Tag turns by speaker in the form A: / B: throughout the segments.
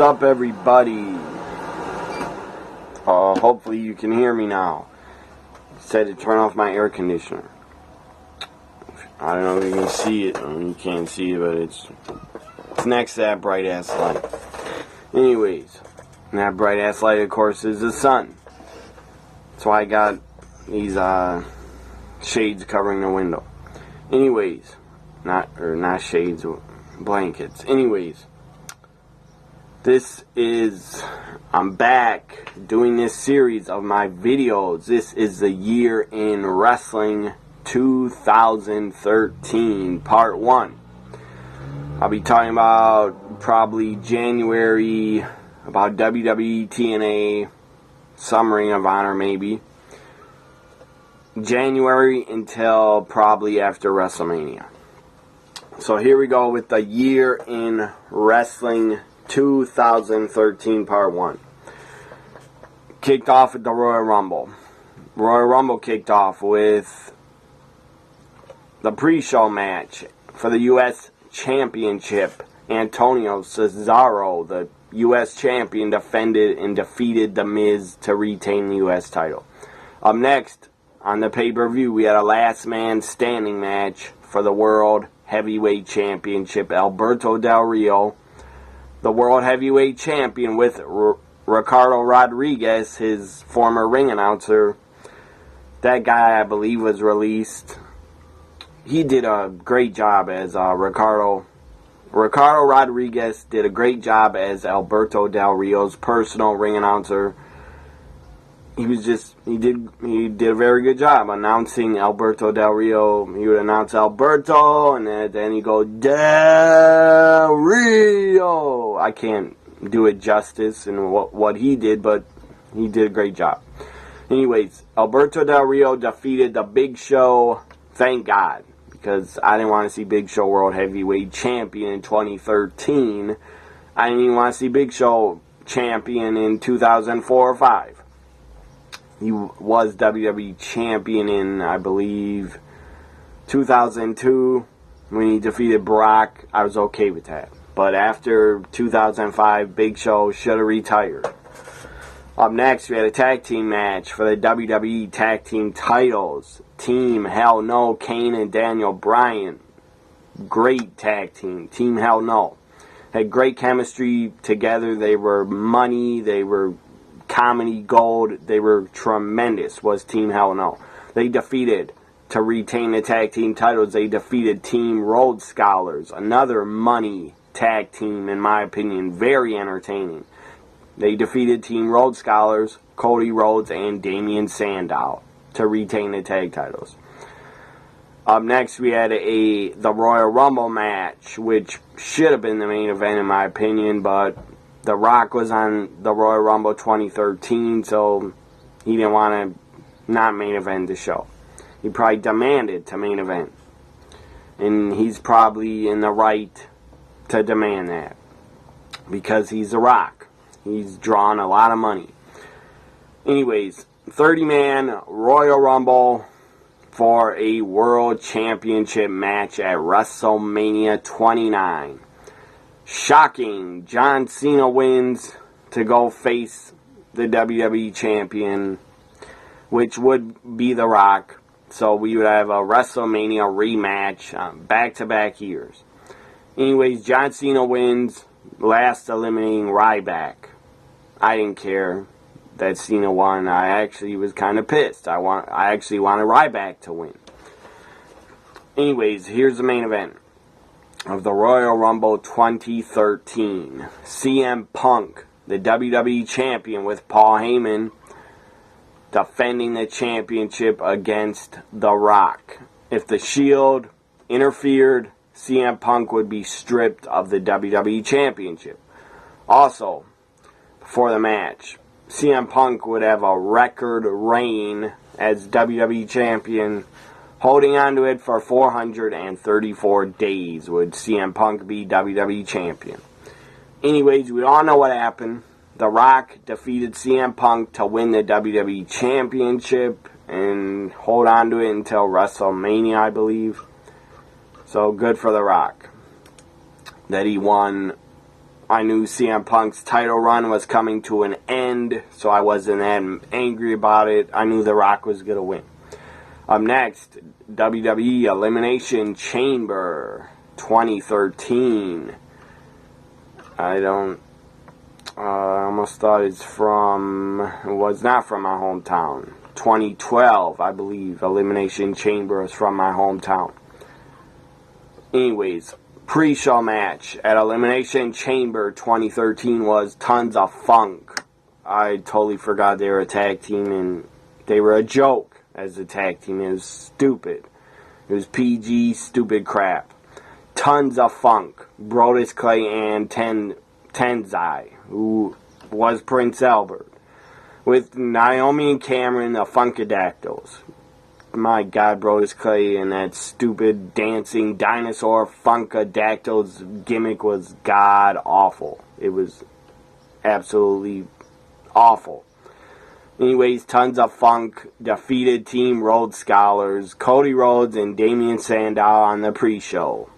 A: What's up, everybody? Hopefully you can hear me now. Said to turn off my air conditioner. I don't know if you can see it. You can't see it, but it's next to that bright ass light. Anyways, and that bright ass light, of course, is the sun. That's why I got these shades covering the window. Anyways, not shades, blankets. Anyways, I'm back doing this series of my videos. This is the Year in Wrestling 2013, Part 1. I'll be talking about probably January, about WWE, TNA, some Ring of Honor maybe. January until probably after WrestleMania. So here we go with the Year in Wrestling 2013 Part 1. Kicked off with the Royal Rumble. Royal Rumble kicked off with the pre-show match for the U.S. Championship. Antonio Cesaro, the U.S. Champion, defended and defeated The Miz to retain the U.S. title. Up next, on the pay-per-view, we had a last man standing match for the World Heavyweight Championship. Alberto Del Rio, the World Heavyweight Champion, with Ricardo Rodriguez, his former ring announcer. That guy, I believe, was released. He did a great job as Ricardo Rodriguez did a great job as Alberto Del Rio's personal ring announcer. He did a very good job announcing Alberto Del Rio. He would announce Alberto, and then he'd go, Del Rio. I can't do it justice in what he did, but he did a great job. Anyways, Alberto Del Rio defeated the Big Show. Thank God, because I didn't want to see Big Show World Heavyweight Champion in 2013. I didn't even want to see Big Show champion in 2004 or 5. He was WWE Champion in, I believe, 2002. When he defeated Brock, I was okay with that. But after 2005, Big Show should have retired. Up next, we had a tag team match for the WWE Tag Team titles. Team Hell No, Kane and Daniel Bryan. Great tag team. Team Hell No. Had great chemistry together. They were money. They were comedy gold. They were tremendous, was Team Hell No. They defeated, to retain the tag team titles, they defeated Team Rhodes Scholars. Another money tag team, in my opinion. Very entertaining. They defeated Team Rhodes Scholars, Cody Rhodes, and Damian Sandow to retain the tag titles. Up next, we had the Royal Rumble match, which should have been the main event in my opinion, but The Rock was on the Royal Rumble 2013, so he didn't want to not main event the show. He probably demanded to main event, and he's probably in the right to demand that, because he's The Rock. He's drawn a lot of money. Anyways, 30-man Royal Rumble for a World Championship match at WrestleMania 29. Shocking. John Cena wins to go face the WWE Champion, which would be The Rock. So we would have a WrestleMania rematch back-to-back years. Anyways, John Cena wins, last eliminating Ryback. I didn't care that Cena won. I actually was kind of pissed. I actually wanted Ryback to win. Anyways, here's the main event of the Royal Rumble 2013. CM Punk, the WWE Champion, with Paul Heyman, defending the championship against The Rock. If the Shield interfered, CM Punk would be stripped of the WWE Championship. Also, before the match, CM Punk would have a record reign as WWE Champion. Holding on to it for 434 days would CM Punk be WWE Champion. Anyways, we all know what happened. The Rock defeated CM Punk to win the WWE Championship and hold on to it until WrestleMania, I believe. So good for The Rock that he won I knew CM Punk's title run was coming to an end, so I wasn't that angry about it. I knew The Rock was going to win. Up next, WWE Elimination Chamber 2013. I almost thought it was not from my hometown. 2012, I believe, Elimination Chamber is from my hometown. Anyways, pre-show match at Elimination Chamber 2013 was Tons of Funk. I totally forgot they were a tag team, and they were a joke as a tag team. It was stupid. It was PG, stupid crap. Tons of Funk, Brodus Clay, and Tenzai, who was Prince Albert, with Naomi and Cameron, the Funkadactyls. My God, Brodus Clay and that stupid dancing dinosaur Funkadactyls gimmick was god awful. It was absolutely awful. Anyways, Tons of Funk defeated Team Rhodes Scholars, Cody Rhodes and Damien Sandow on the pre-show.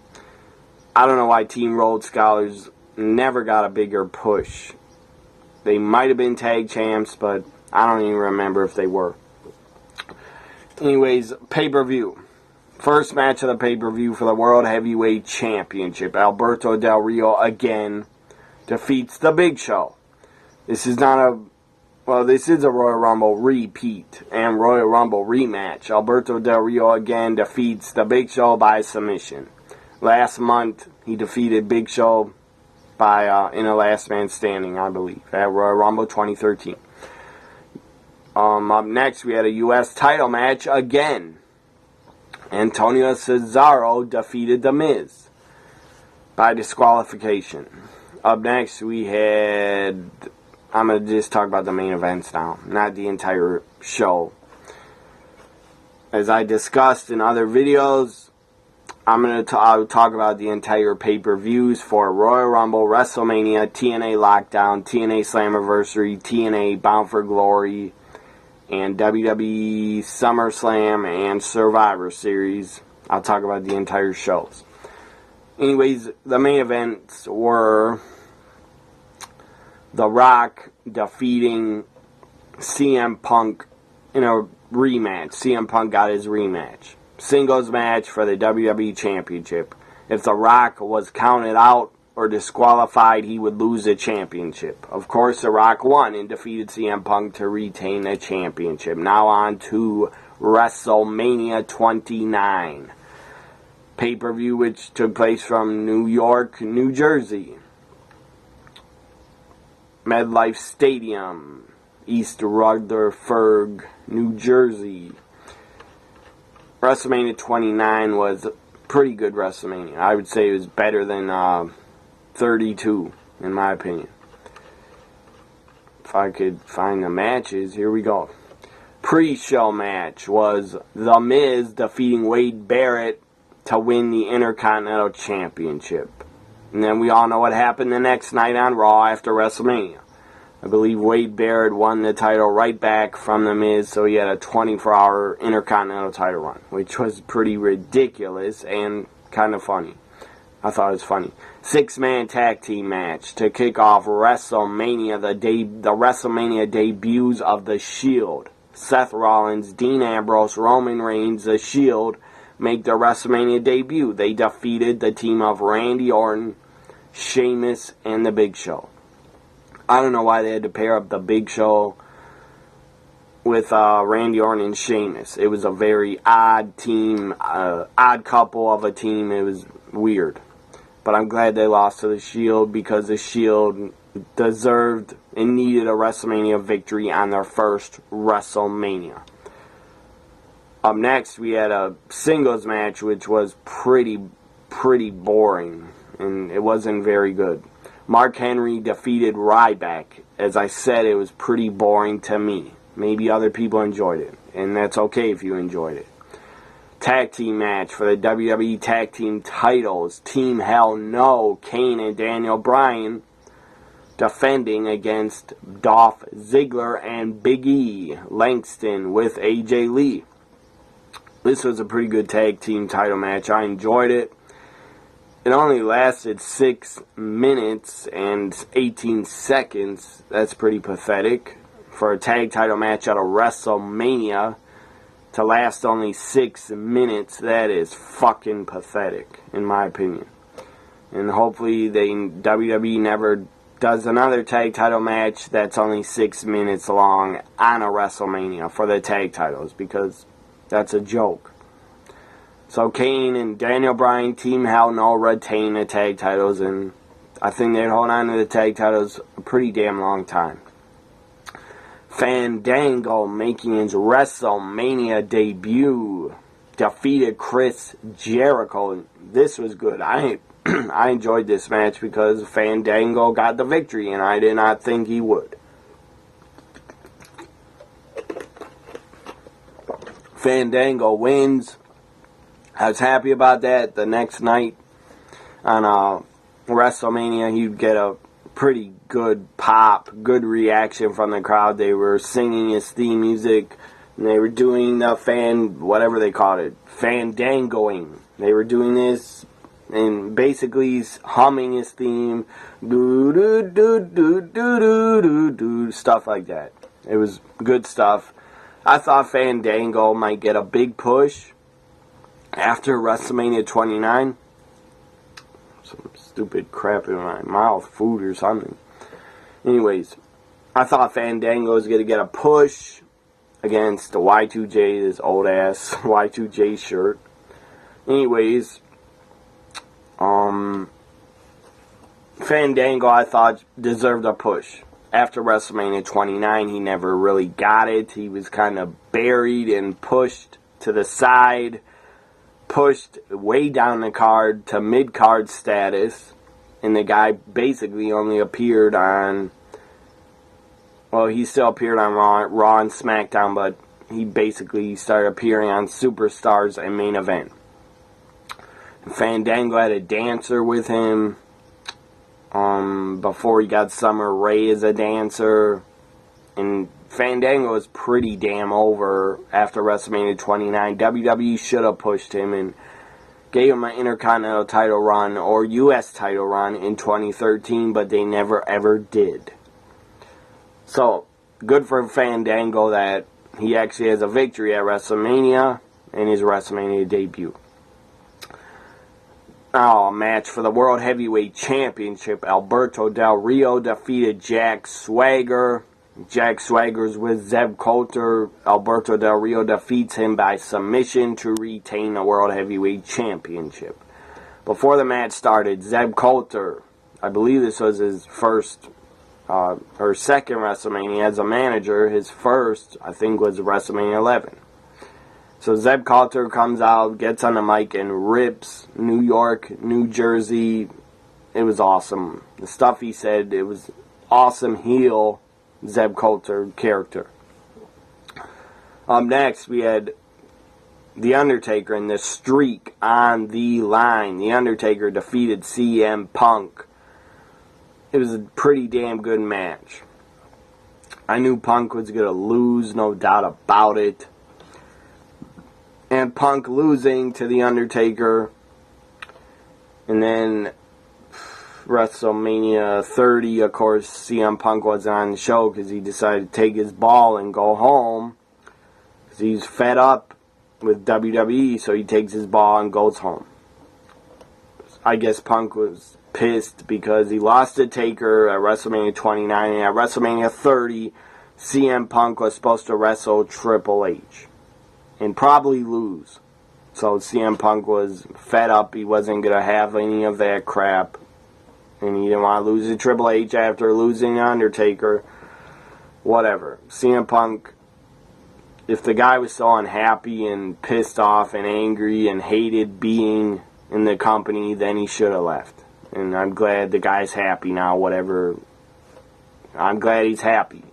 A: I don't know why Team Rhodes Scholars never got a bigger push. They might have been tag champs, but I don't even remember if they were. Anyways, pay-per-view. First match of the pay-per-view for the World Heavyweight Championship. Alberto Del Rio again defeats The Big Show. This is a Royal Rumble repeat and Royal Rumble rematch. Alberto Del Rio again defeats The Big Show by submission. Last month, he defeated Big Show in a last man standing, I believe, at Royal Rumble 2013. Up next, we had a U.S. title match again. Antonio Cesaro defeated The Miz by disqualification. Up next, we had... I'm going to just talk about the main events now, not the entire show. As I discussed in other videos, I'll talk about the entire pay-per-views for Royal Rumble, WrestleMania, TNA Lockdown, TNA Slammiversary, TNA Bound for Glory, and WWE SummerSlam and Survivor Series. I'll talk about the entire shows. Anyways, the main events were The Rock defeating CM Punk in a rematch. CM Punk got his rematch. Singles match for the WWE Championship. If The Rock was counted out or disqualified, he would lose the championship. Of course, The Rock won and defeated CM Punk to retain the championship. Now on to WrestleMania 29. Pay-per-view which took place from New York, New Jersey. MetLife Stadium, East Rutherford, New Jersey. WrestleMania 29 was a pretty good WrestleMania. I would say it was better than 32, in my opinion. If I could find the matches, here we go. Pre-show match was The Miz defeating Wade Barrett to win the Intercontinental Championship. And then we all know what happened the next night on Raw after WrestleMania. I believe Wade Barrett won the title right back from The Miz, so he had a 24-hour Intercontinental title run, which was pretty ridiculous and kind of funny. I thought it was funny. 6-man tag team match to kick off WrestleMania, the WrestleMania debuts of The Shield. Seth Rollins, Dean Ambrose, Roman Reigns, The Shield make their WrestleMania debut. They defeated the team of Randy Orton, Sheamus, and The Big Show. I don't know why they had to pair up The Big Show with Randy Orton and Sheamus. It was a very odd team, odd couple of a team. It was weird. But I'm glad they lost to The Shield because The Shield deserved and needed a WrestleMania victory on their first WrestleMania. Up next, we had a singles match which was pretty boring, and it wasn't very good. Mark Henry defeated Ryback. As I said, it was pretty boring to me. Maybe other people enjoyed it, and that's okay if you enjoyed it. Tag team match for the WWE Tag Team titles. Team Hell No, Kane and Daniel Bryan defending against Dolph Ziggler and Big E Langston with AJ Lee. This was a pretty good tag team title match. I enjoyed it. It only lasted 6 minutes and 18 seconds. That's pretty pathetic. For a tag title match at a WrestleMania to last only 6 minutes, that is fucking pathetic, in my opinion. And hopefully WWE never does another tag title match that's only 6 minutes long on a WrestleMania for the tag titles, because that's a joke. So Kane and Daniel Bryan, Team Hell No, retain the tag titles, and I think they'd hold on to the tag titles a pretty damn long time. Fandango, making his WrestleMania debut, defeated Chris Jericho. This was good. I enjoyed this match because Fandango got the victory, and I did not think he would. Fandango wins. I was happy about that. The next night on WrestleMania, he'd get a pretty good pop, good reaction from the crowd. They were singing his theme music, and they were doing the whatever they called it, fandangoing. They were doing this, and basically he's humming his theme, do do do do do do do do, stuff like that. It was good stuff. I thought Fandango might get a big push after WrestleMania 29. Some stupid crap in my mouth, food or something. Anyways, I thought Fandango was going to get a push against the Y2J, this old ass Y2J shirt. Anyways, Fandango, I thought, deserved a push. After WrestleMania 29, he never really got it. He was kind of buried and pushed to the side, pushed way down the card to mid-card status, and the guy basically only appeared on, well, he still appeared on Raw and SmackDown, but he basically started appearing on Superstars and Main Event. Fandango had a dancer with him before he got Summer Rae as a dancer, and Fandango was pretty damn over after WrestleMania 29. WWE should have pushed him and gave him an Intercontinental title run or U.S. title run in 2013, but they never ever did. So, good for Fandango that he actually has a victory at WrestleMania in his WrestleMania debut. Now, a match for the World Heavyweight Championship. Alberto Del Rio defeated Jack Swagger. Jack Swagger's with Zeb Coulter. Alberto Del Rio defeats him by submission to retain the World Heavyweight Championship. Before the match started, Zeb Coulter, I believe this was his first or second WrestleMania as a manager. His first, I think, was WrestleMania 11. So Zeb Coulter comes out, gets on the mic, and rips New York, New Jersey. It was awesome. The stuff he said, it was awesome heel Zeb Coulter character. Next, we had The Undertaker and the streak on the line. The Undertaker defeated CM Punk. It was a pretty damn good match. I knew Punk was going to lose, no doubt about it. And Punk losing to The Undertaker. And then WrestleMania 30, of course, CM Punk wasn't on the show because he decided to take his ball and go home. Because he's fed up with WWE, so he takes his ball and goes home. I guess Punk was pissed because he lost to Taker at WrestleMania 29, and at WrestleMania 30, CM Punk was supposed to wrestle Triple H and probably lose. So CM Punk was fed up. He wasn't going to have any of that crap. And he didn't want to lose to Triple H after losing Undertaker. Whatever. CM Punk, if the guy was so unhappy and pissed off and angry and hated being in the company, then he should have left. And I'm glad the guy's happy now, whatever. I'm glad he's happy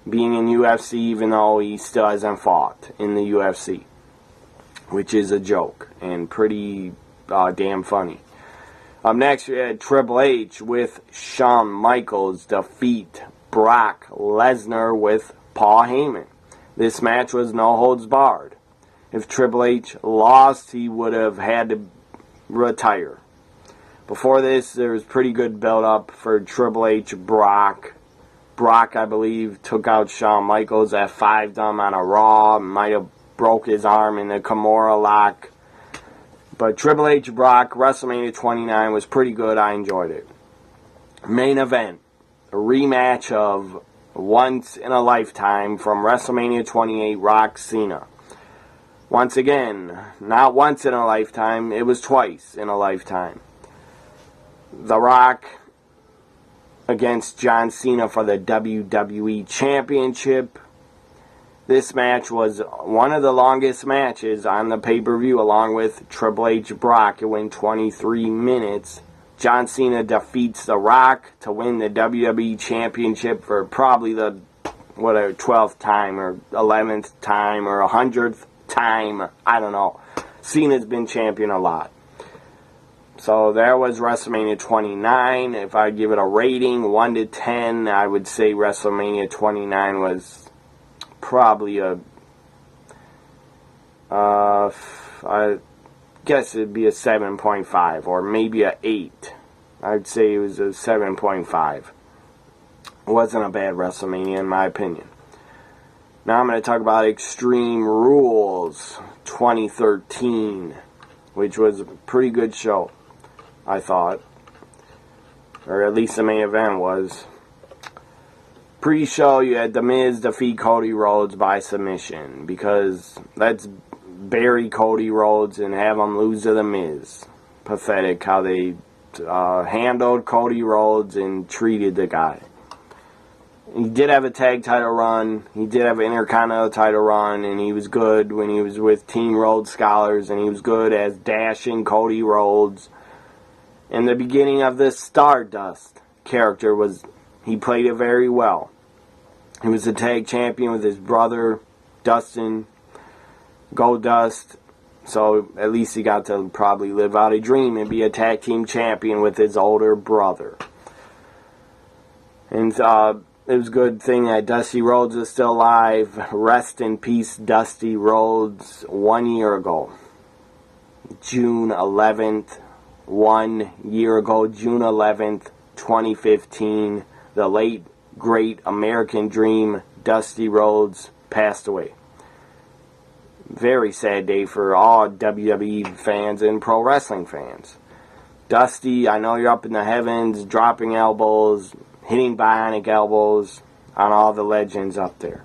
A: being in UFC, even though he still hasn't fought in the UFC, which is a joke and pretty damn funny. Next, we had Triple H with Shawn Michaels defeat Brock Lesnar with Paul Heyman. This match was no holds barred. If Triple H lost, he would have had to retire. Before this, there was pretty good build-up for Triple H, Brock. Brock, I believe, took out Shawn Michaels at 5'd him on a Raw. Might have broke his arm in the Kimura lock. But Triple H, Brock, WrestleMania 29 was pretty good. I enjoyed it. Main event, a rematch of Once in a Lifetime from WrestleMania 28, Rock Cena. Once again, not once in a lifetime, it was twice in a lifetime. The Rock against John Cena for the WWE Championship. This match was one of the longest matches on the pay-per-view, along with Triple H Brock. It went 23 minutes. John Cena defeats The Rock to win the WWE Championship for probably the 12th time or 11th time or 100th time. I don't know. Cena's been champion a lot. So there was WrestleMania 29. If I give it a rating, 1 to 10, I would say WrestleMania 29 was probably I guess it'd be a 7.5 or maybe a 8. I'd say it was a 7.5. It wasn't a bad WrestleMania in my opinion. Now I'm going to talk about Extreme Rules 2013, which was a pretty good show, I thought. Or at least the main event was. Pre-show, you had The Miz defeat Cody Rhodes by submission, because let's bury Cody Rhodes and have him lose to The Miz. Pathetic how they handled Cody Rhodes and treated the guy. He did have a tag title run. He did have an Intercontinental title run, and he was good when he was with Team Rhodes Scholars, and he was good as dashing Cody Rhodes. In the beginning of this Stardust character, he played it very well. He was the tag champion with his brother, Dustin Goldust. So at least he got to probably live out a dream and be a tag team champion with his older brother. And it was a good thing that Dusty Rhodes is still alive. Rest in peace, Dusty Rhodes. 1 year ago, June 11th, 1 year ago, June 11th, 2015, the late, great American Dream, Dusty Rhodes, passed away. Very sad day for all WWE fans and pro wrestling fans. Dusty, I know you're up in the heavens, dropping elbows, hitting bionic elbows on all the legends up there.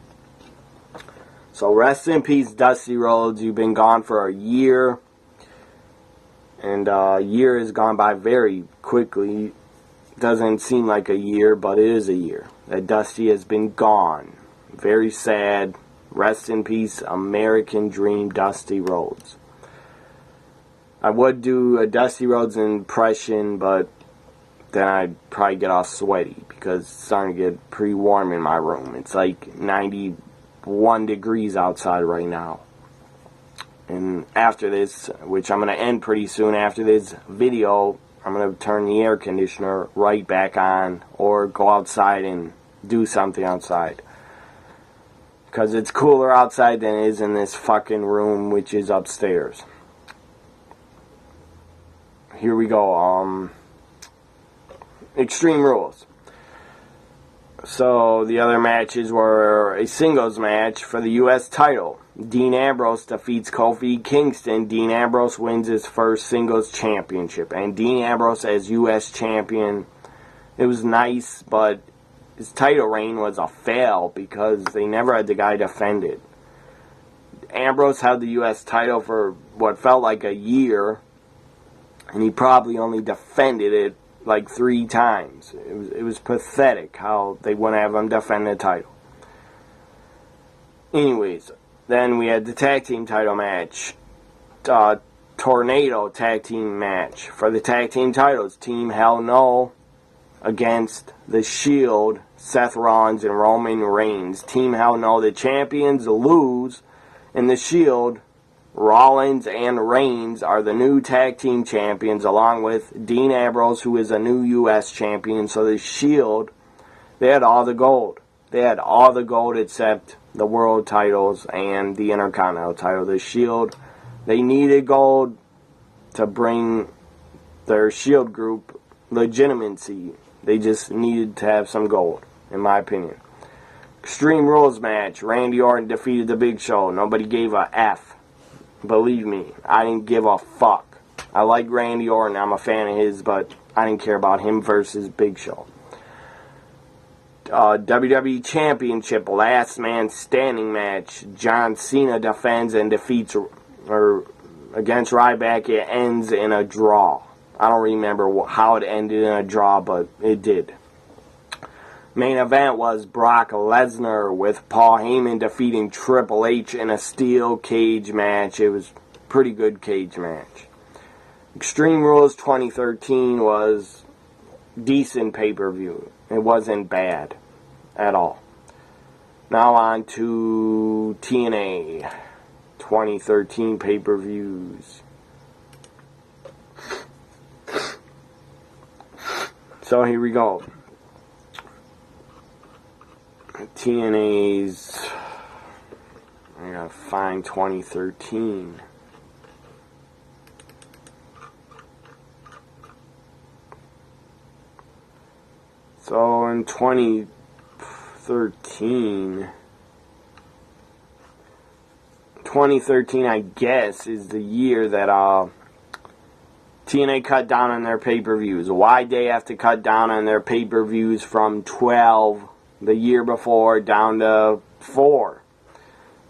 A: So rest in peace, Dusty Rhodes. You've been gone for a year. And a year has gone by very quickly. Doesn't seem like a year, but it is a year that Dusty has been gone. Very sad. Rest in peace, American Dream, Dusty Rhodes. I would do a Dusty Rhodes impression, but then I'd probably get all sweaty because it's starting to get pretty warm in my room. It's like 91 degrees outside right now. And after this, which I'm going to end pretty soon after this video, I'm going to turn the air conditioner right back on or go outside and do something outside. Because it's cooler outside than it is in this fucking room, which is upstairs. Here we go. Extreme Rules. So the other matches were a singles match for the U.S. title. Dean Ambrose defeats Kofi Kingston. Dean Ambrose wins his first singles championship. And Dean Ambrose as U.S. champion, it was nice, but his title reign was a fail because they never had the guy defend it. Ambrose held the U.S. title for what felt like a year, and he probably only defended it like 3 times. It was pathetic how they wouldn't have him defend the title. Anyways, then we had the tag team title match. Tornado tag team match. For the tag team titles, Team Hell No against The Shield, Seth Rollins and Roman Reigns. Team Hell No, the champions, lose. And The Shield, Rollins and Reigns, are the new tag team champions, along with Dean Ambrose, who is a new U.S. champion. So The Shield, they had all the gold. They had all the gold except the world titles and the Intercontinental title. The Shield, they needed gold to bring their Shield group legitimacy. They just needed to have some gold, in my opinion. Extreme Rules match. Randy Orton defeated the Big Show. Nobody gave a F. Believe me, I didn't give a fuck. I like Randy Orton. I'm a fan of his, but I didn't care about him versus Big Show. WWE Championship Last Man Standing match. John Cena defends and defeats against Ryback. It ends in a draw. I don't remember how it ended in a draw, but it did. Main event was Brock Lesnar with Paul Heyman defeating Triple H in a steel cage match. It was a pretty good cage match. Extreme Rules 2013 was decent pay-per-view. It wasn't bad at all. Now on to TNA 2013 pay-per-views. So here we go. TNA's, I gotta find 2013. So in 2013, I guess, is the year that TNA cut down on their pay-per-views. Why'd they have to cut down on their pay-per-views from 12 the year before down to 4?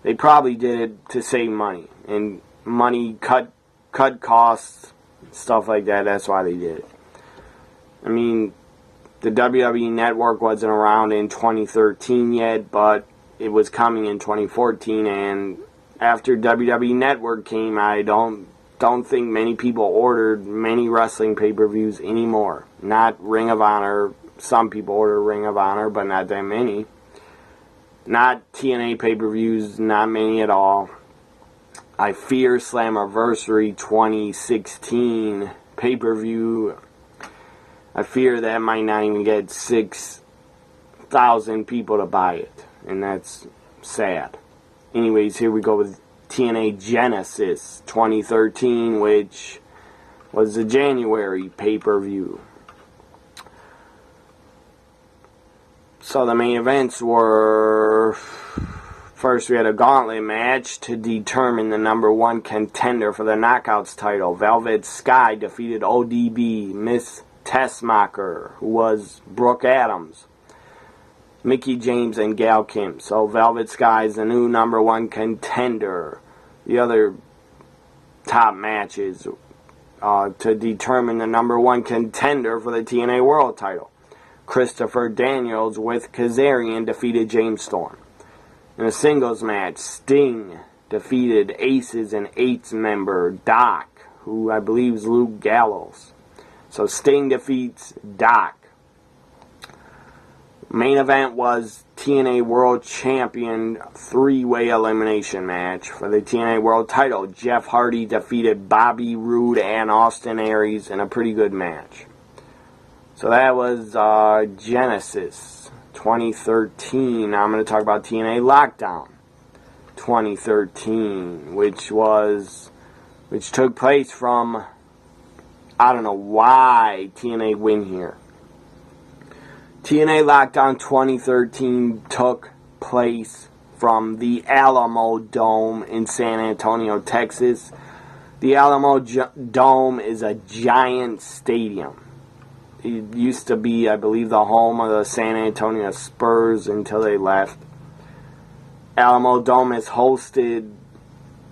A: They probably did it to save money. And money, cut costs, stuff like that. That's why they did it. I mean, the WWE Network wasn't around in 2013 yet, but it was coming in 2014. And after WWE Network came, I don't think many people ordered many wrestling pay-per-views anymore. Not Ring of Honor. Some people order Ring of Honor, but not that many. Not TNA pay-per-views, not many at all. I fear Slammiversary 2016 pay-per-view. I fear that might not even get 6,000 people to buy it. And that's sad. Anyways, here we go with TNA Genesis 2013, which was the January pay-per-view. So the main events were, first we had a gauntlet match to determine the number 1 contender for the Knockouts title. Velvet Sky defeated ODB, Miss Tessmacher, who was Brooke Adams, Mickie James, and Gail Kim. So Velvet Sky is the new number 1 contender. The other top matches to determine the number 1 contender for the TNA World title. Christopher Daniels with Kazarian defeated James Storm. In a singles match, Sting defeated Aces and Eights member Doc, who I believe is Luke Gallows. So Sting defeats Doc. Main event was TNA World Champion 3-way elimination match for the TNA World title. Jeff Hardy defeated Bobby Roode and Austin Aries in a pretty good match. So that was Genesis 2013. Now I'm going to talk about TNA Lockdown 2013, which took place from, I don't know why TNA win here. TNA Lockdown 2013 took place from the Alamo Dome in San Antonio, Texas. The Alamo Dome is a giant stadium. It used to be, I believe, the home of the San Antonio Spurs until they left. Alamo Dome has hosted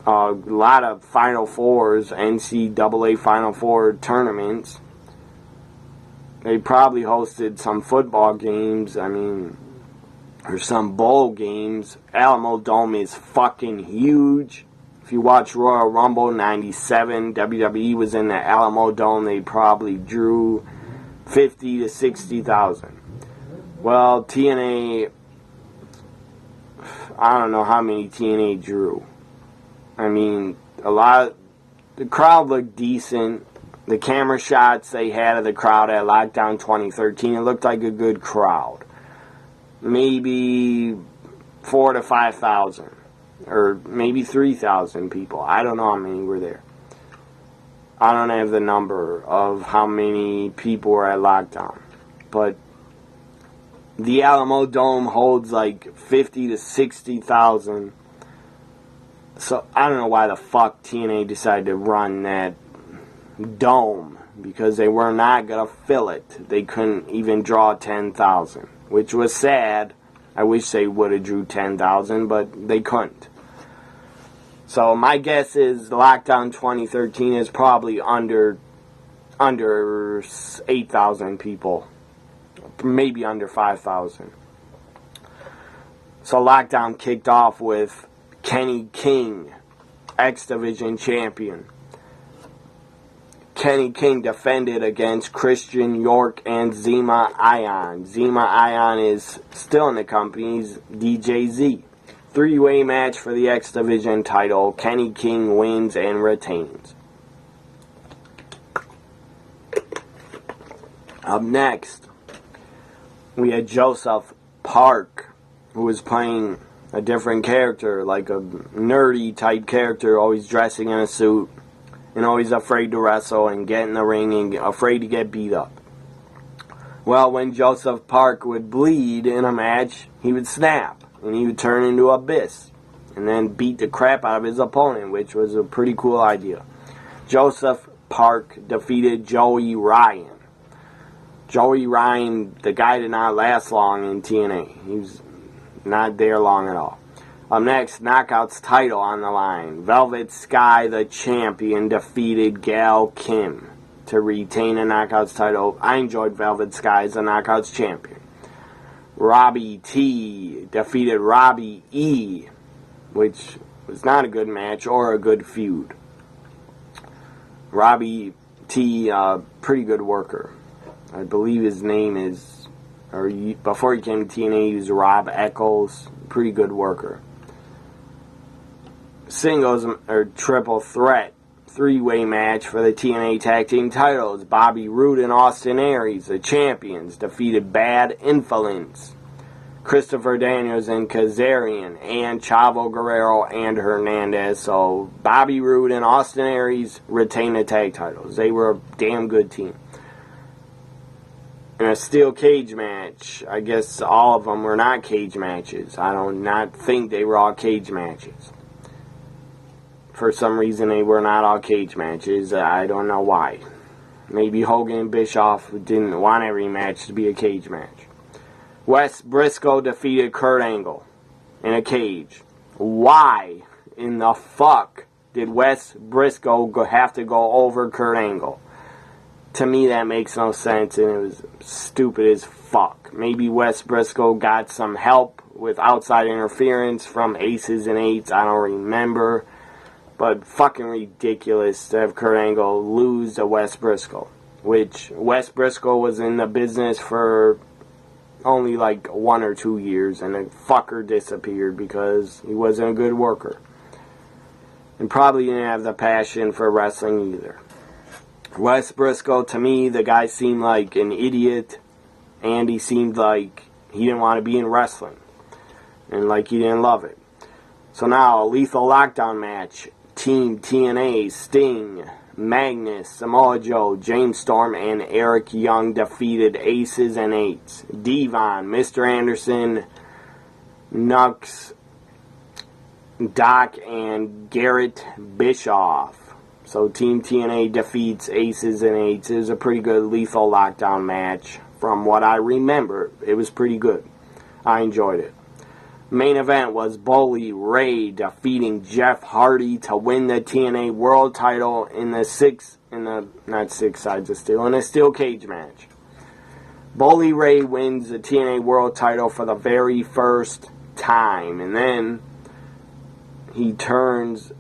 A: a lot of Final Fours, NCAA Final Four tournaments. They probably hosted some football games, or some bowl games. Alamo Dome is fucking huge. If you watch Royal Rumble 97, WWE was in the Alamo Dome. They probably drew 50 to 60,000. Well, TNA, I don't know how many TNA drew. The crowd looked decent. The camera shots they had of the crowd at Lockdown 2013, it looked like a good crowd. Maybe 4,000 to 5,000. Or maybe 3,000 people. I don't know how many were there. I don't have the number of how many people were at Lockdown, but the Alamo Dome holds like 50 to 60,000. So I don't know why the fuck TNA decided to run that dome, because they were not going to fill it. They couldn't even draw 10,000, which was sad. I wish they would have drew 10,000, but they couldn't. So my guess is Lockdown 2013 is probably under 8,000 people. Maybe under 5,000. So Lockdown kicked off with Kenny King, X Division champion. Kenny King defended against Christian York and Zema Ion. Zema Ion is still in the company. He's DJZ. Three-way match for the X Division title. Kenny King wins and retains. Up next, we had Joseph Park, who was playing a different character, like a nerdy type character, always dressing in a suit, and always afraid to wrestle and get in the ring and afraid to get beat up. Well, when Joseph Park would bleed in a match, he would snap, and he would turn into Abyss, and then beat the crap out of his opponent, which was a pretty cool idea. Joseph Park defeated Joey Ryan. Joey Ryan, the guy did not last long in TNA. He was not there long at all. Up next, Knockouts title on the line. Velvet Sky, the champion, defeated Gail Kim to retain a Knockouts title. I enjoyed Velvet Sky as a Knockouts champion. Robbie T defeated Robbie E, which was not a good match or a good feud. Robbie T, pretty good worker. I believe his name is, or before he came to TNA, he was Rob Eccles. Pretty good worker. Singles or triple threat three-way match for the TNA Tag Team titles. Bobby Roode and Austin Aries, the champions, defeated Bad Influence, Christopher Daniels and Kazarian, and Chavo Guerrero and Hernandez. So Bobby Roode and Austin Aries retained the tag titles. They were a damn good team. In a steel cage match, I guess all of them were not cage matches. I do not think they were all cage matches. For some reason, they were not all cage matches. I don't know why. Maybe Hogan and Bischoff didn't want every match to be a cage match. Wes Briscoe defeated Kurt Angle in a cage. Why in the fuck did Wes Briscoe have to go over Kurt Angle? To me, that makes no sense, and it was stupid as fuck. Maybe Wes Briscoe got some help with outside interference from Aces and Eights. I don't remember. But fucking ridiculous to have Kurt Angle lose to Wes Briscoe. Which, Wes Briscoe was in the business for only like 1 or 2 years, and the fucker disappeared because he wasn't a good worker. And probably didn't have the passion for wrestling either. Wes Briscoe, to me, the guy seemed like an idiot, and he seemed like he didn't want to be in wrestling, and like he didn't love it. So now, a lethal lockdown match. Team TNA, Sting, Magnus, Samoa Joe, James Storm, and Eric Young defeated Aces and Eights. Devon, Mr. Anderson, Nux, Doc, and Garrett Bischoff. So Team TNA defeats Aces and Eights. It was a pretty good lethal lockdown match. From what I remember, it was pretty good. I enjoyed it. Main event was Bully Ray defeating Jeff Hardy to win the TNA World Title in a steel cage match. Bully Ray wins the TNA World Title for the very first time, and then he turns.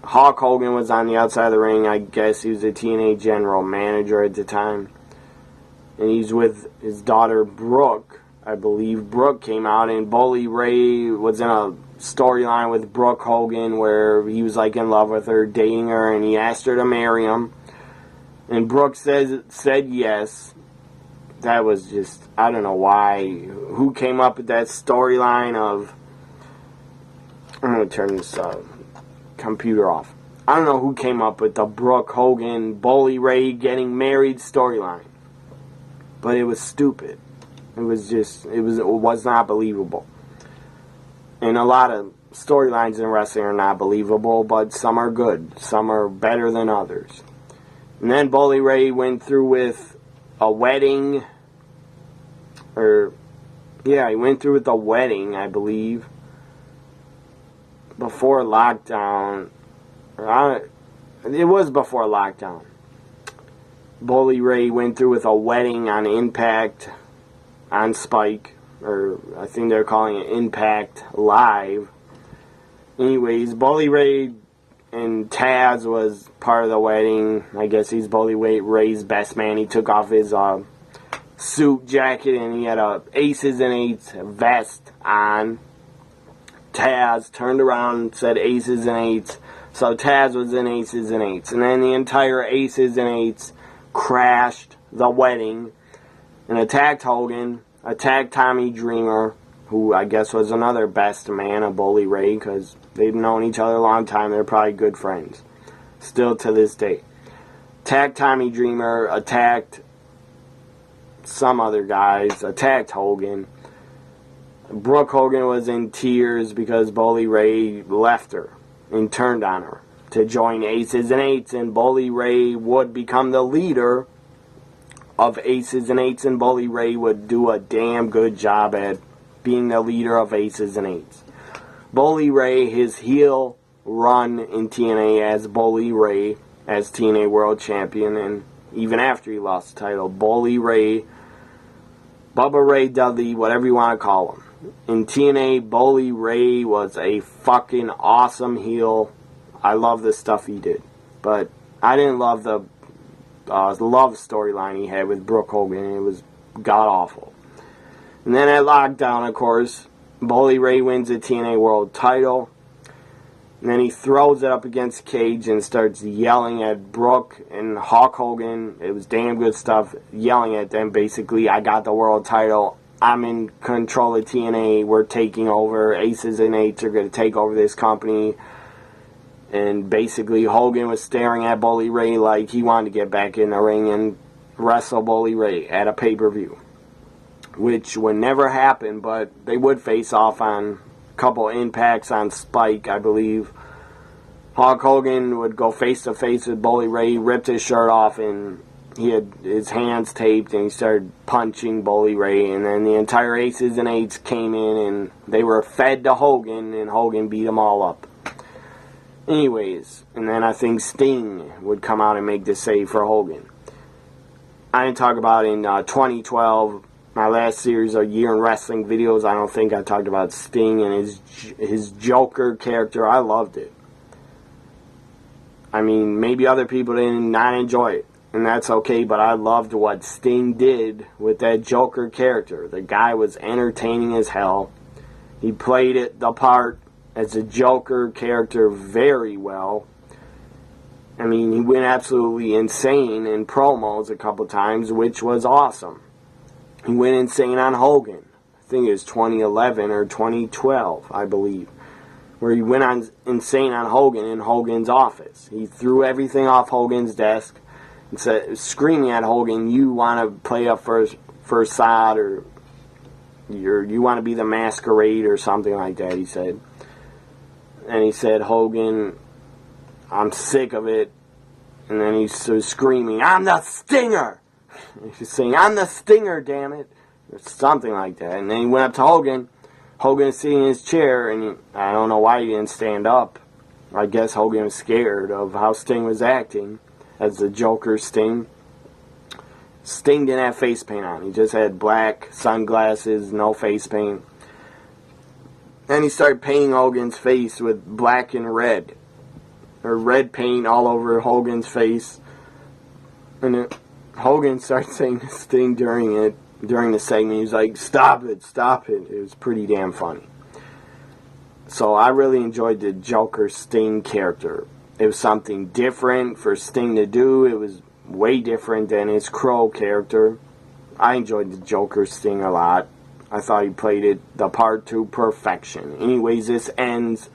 A: Hulk Hogan was on the outside of the ring. I guess he was the TNA general manager at the time. And he's with his daughter Brooke. I believe Brooke came out, and Bully Ray was in a storyline with Brooke Hogan where he was like in love with her, dating her, and he asked her to marry him. And Brooke said yes. That was just, I don't know why. Who came up with that storyline of... I'm going to turn this computer off. I don't know who came up with the Brooke Hogan, Bully Ray getting married storyline. But it was stupid. It was not believable. And a lot of storylines in wrestling are not believable, but some are good. Some are better than others. And then Bully Ray went through with a wedding. He went through with a wedding, I believe. Before lockdown. It was before lockdown. Bully Ray went through with a wedding on Impact, on Spike, or I think they're calling it Impact Live. Anyways, Bully Ray and Taz was part of the wedding. I guess he's Bully Ray's best man. He took off his suit jacket and he had a Aces and Eights vest on. Taz turned around and said Aces and Eights. So Taz was in Aces and Eights. And then the entire Aces and Eights crashed the wedding and attacked Hogan, attacked Tommy Dreamer, who I guess was another best man of Bully Ray, because they've known each other a long time. They're probably good friends. Still to this day. Attacked Tommy Dreamer, attacked some other guys, attacked Hogan. Brooke Hogan was in tears because Bully Ray left her and turned on her to join Aces and Eights, and Bully Ray would become the leader of Aces and Eights, and Bully Ray would do a damn good job at being the leader of Aces and Eights. Bully Ray, his heel run in TNA as Bully Ray, as TNA World Champion, and even after he lost the title, Bully Ray, Bubba Ray Dudley, whatever you want to call him. In TNA, Bully Ray was a fucking awesome heel. I love the stuff he did. But I didn't love the love storyline he had with Brooke Hogan. It was god-awful. And then at Lockdown, of course, Bully Ray wins the TNA World title. And then he throws it up against Cage and starts yelling at Brooke and Hulk Hogan. It was damn good stuff. Yelling at them, basically, I got the world title. I'm in control of TNA. We're taking over. Aces and Eights are going to take over this company. And basically, Hogan was staring at Bully Ray like he wanted to get back in the ring and wrestle Bully Ray at a pay-per-view. Which would never happen, but they would face off on a couple impacts on Spike, I believe. Hulk Hogan would go face-to-face with Bully Ray. He ripped his shirt off and he had his hands taped and he started punching Bully Ray, and then the entire Aces and Eights came in and they were fed to Hogan, and Hogan beat them all up. Anyways, and then I think Sting would come out and make the save for Hogan. I didn't talk about in 2012, my last series of Year in Wrestling videos, I don't think I talked about Sting and his Joker character. I loved it. I mean, maybe other people did not enjoy it. And that's okay, but I loved what Sting did with that Joker character. The guy was entertaining as hell. He played the part as a Joker character very well. I mean, he went absolutely insane in promos a couple times, which was awesome. He went insane on Hogan. I think it was 2011 or 2012, I believe, where he went on insane on Hogan in Hogan's office. He threw everything off Hogan's desk. Screaming at Hogan, you want to play up for Assad, or you want to be the Masquerade or something like that, he said. And he said, Hogan, I'm sick of it. And then he was screaming, I'm the Stinger! He's saying, I'm the Stinger, damn it! Or something like that. And then he went up to Hogan. Hogan is sitting in his chair, and I don't know why he didn't stand up. I guess Hogan was scared of how Sting was acting as the Joker Sting. Sting didn't have face paint on. He just had black sunglasses, no face paint. And he started painting Hogan's face with black and red. Or red paint all over Hogan's face. And Hogan started saying this thing during the segment. He was like, stop it, stop it. It was pretty damn funny. So I really enjoyed the Joker Sting character. It was something different for Sting to do. It was way different than his Crow character. I enjoyed the Joker Sting a lot. I thought he played the part to perfection. Anyways, this ends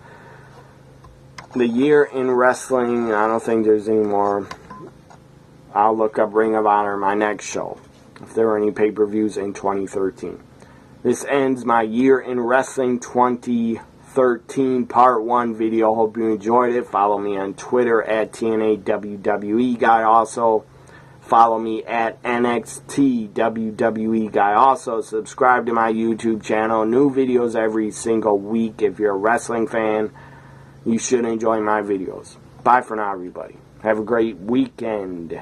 A: the year in wrestling. I don't think there's any more. I'll look up Ring of Honor, my next show, if there are any pay-per-views in 2013. This ends my year in wrestling 2013 part 1 video. Hope you enjoyed it. Follow me on Twitter at TNA Guy. Also, follow me at NXT WWE Guy. Also, subscribe to my YouTube channel. New videos every single week. If you're a wrestling fan, you should enjoy my videos. Bye for now, everybody. Have a great weekend.